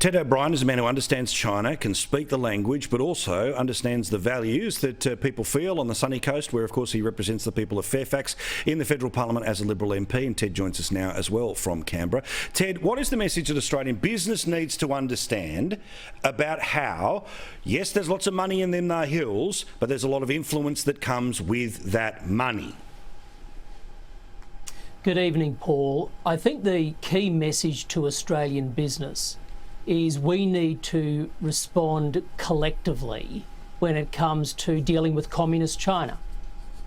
Ted OBrien is a man who understands China, can speak the language, but also understands the values that people feel on the sunny coast, where, of course, he represents the people of Fairfax in the federal parliament as a Liberal MP. And Ted joins us now as well from Canberra. Ted, what is the message that Australian business needs to understand about how, yes, there's lots of money in them hills, but there's a lot of influence that comes with that money? Good evening, Paul. I think the key message to Australian business is we need to respond collectively when it comes to dealing with communist China.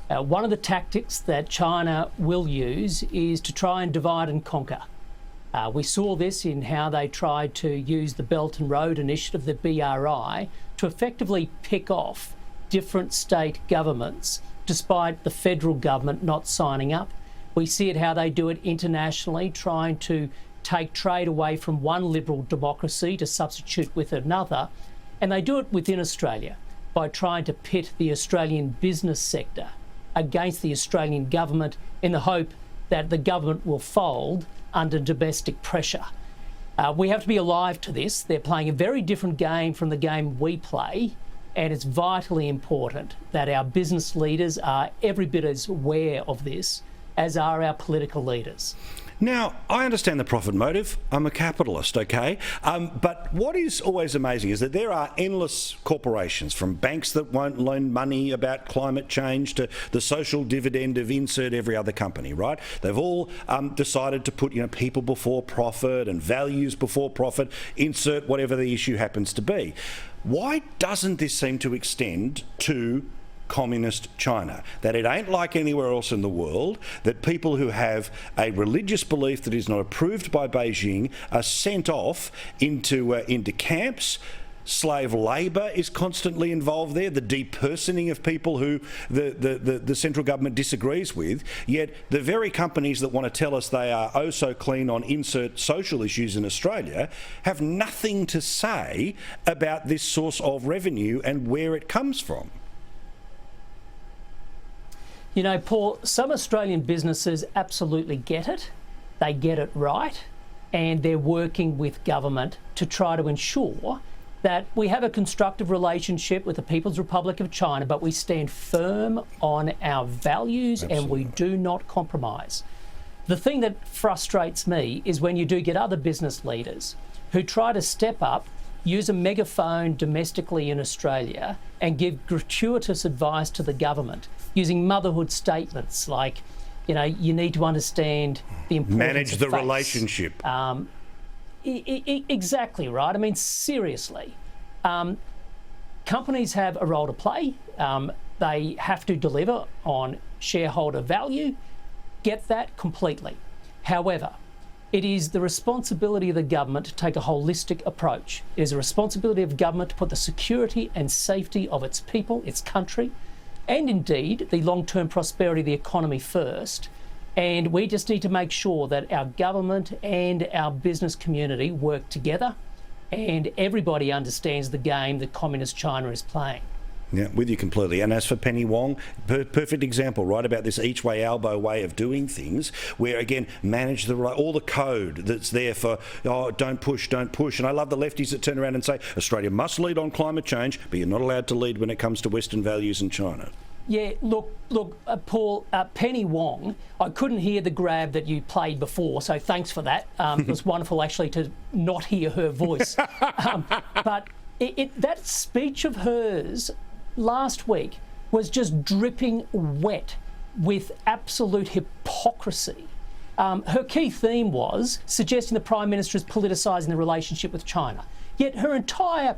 One of the tactics that China will use is to try and divide and conquer. We saw this in how they tried to use the Belt and Road Initiative, the BRI, to effectively pick off different state governments despite the federal government not signing up. We see it how they do it internationally, trying to take trade away from one liberal democracy to substitute with another. And they do it within Australia by trying to pit the Australian business sector against the Australian government in the hope that the government will fold under domestic pressure. We have to be alive to this. They're playing a very different game from the game we play, and it's vitally important that our business leaders are every bit as aware of this as are our political leaders. Now, I understand the profit motive. I'm a capitalist, okay? But what is always amazing is that there are endless corporations, from banks that won't loan money about climate change to the social dividend of insert every other company, right? They've all decided to put, people before profit and values before profit, insert whatever the issue happens to be. Why doesn't this seem to extend to communist China? That it ain't like anywhere else in the world, that people who have a religious belief that is not approved by Beijing are sent off into camps. Slave labour is constantly involved there, the depersoning of people who the central government disagrees with, yet the very companies that want to tell us they are oh so clean on insert social issues in Australia have nothing to say about this source of revenue and where it comes from. Paul, some Australian businesses absolutely get it. They get it right, and they're working with government to try to ensure that we have a constructive relationship with the People's Republic of China, but we stand firm on our values. Absolutely. And we do not compromise. The thing that frustrates me is when you do get other business leaders who try to step up, use a megaphone domestically in Australia and give gratuitous advice to the government using motherhood statements like, you need to understand the importance manage of the face. Relationship. Exactly right. I mean, seriously, companies have a role to play. They have to deliver on shareholder value. Get that completely. However, it is the responsibility of the government to take a holistic approach. It is a responsibility of government to put the security and safety of its people, its country, and indeed the long-term prosperity of the economy first. And we just need to make sure that our government and our business community work together and everybody understands the game that Communist China is playing. Yeah, with you completely. And as for Penny Wong, perfect example, right, about this each way elbow way of doing things, where again, manage all the code that's there for, don't push. And I love the lefties that turn around and say, Australia must lead on climate change, but you're not allowed to lead when it comes to Western values in China. Yeah, look, Paul, Penny Wong, I couldn't hear the grab that you played before, so thanks for that. It was wonderful actually to not hear her voice. But that speech of hers last week was just dripping wet with absolute hypocrisy. Her key theme was suggesting the Prime Minister is politicising the relationship with China. Yet her entire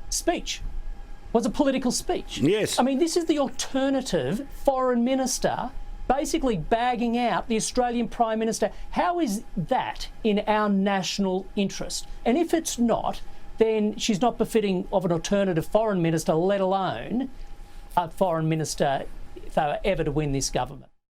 speech was a political speech. Yes. I mean, this is the alternative foreign minister basically bagging out the Australian Prime Minister. How is that in our national interest? And if it's not, then she's not befitting of an alternative foreign minister, let alone a foreign minister if they were ever to win this government.